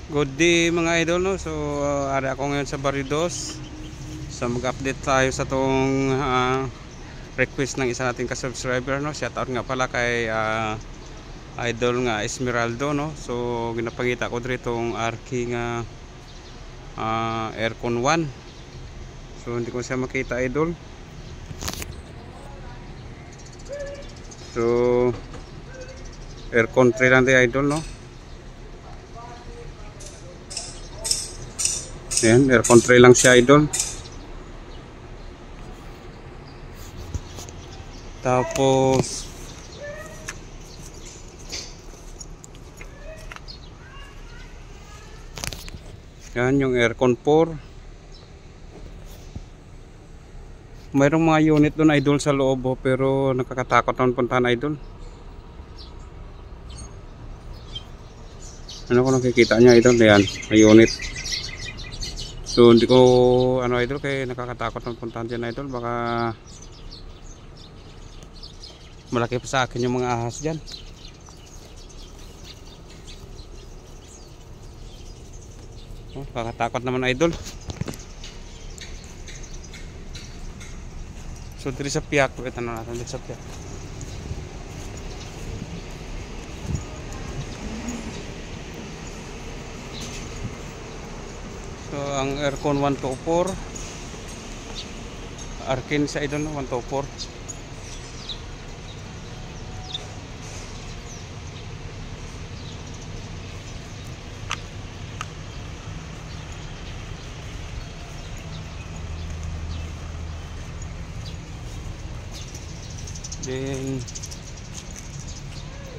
Good day mga idol, no. So ari ako ngayon sa Baridos. So mag-update tayo sa tong request ng isa nating ka-subscriber, no. Shout out nga pala kay idol nga Esmeraldo, no. So ginapangita ko diri tong RK nga aircon 1. So hindi ko siya makita, idol. So aircon 3 lang di, idol, no. Yan, aircon 3 lang siya, idol. Tapos yan yung aircon 4. Mayroong mga unit doon, idol, sa loob, pero nakakatakot naman puntahan, idol. Ano ko nakikita niya, idol? Yan, may unit. So hindi ko idol, kaya nakakatakot naman puntahan dyan, idol. Baka malaki pa sa akin yung mga ahas dyan. Kakatakot naman, idol. So dito sa piyak, ito na natin dito sa piyak. So ang aircon 124 Arkin sa idol, 124. Then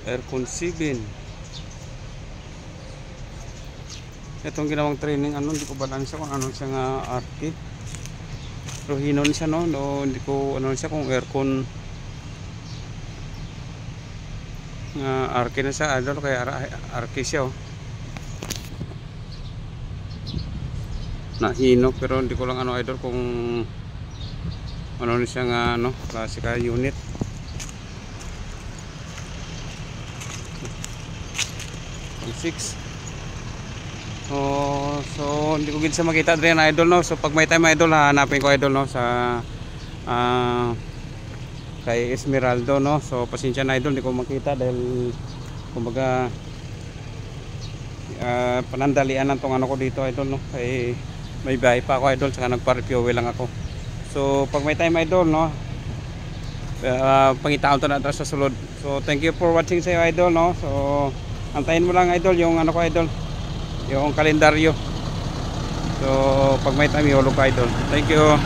aircon 7. Itong ginawang training, hindi ko balance kung ano siya nga RK. Pero hinon siya, no, hindi ko siya kung aircon nga RK na siya, idol, kaya RK siya, oh. Nahino, pero hindi ko lang idol, kung ano siya nga, klase ka unit. Ang 6. So hindi ko gid sa makita din, idol, no. So pag may time, idol, hanapin ko, idol, no, sa kay Esmeraldo, no. So pasensya na, idol, hindi ko makita dahil kumbaga panandalian lang tong ko dito, idol, no. Kay may biyahe pa ako, idol, saka nagpa-review lang ako. So pag may time, idol, no, pangitaon to na sa sulod. So thank you for watching sa iyo, idol, no. So antayin mo lang, idol, yung ko, idol, yung kalendaryo. So pag may time, ihulog ka, idol. Thank you.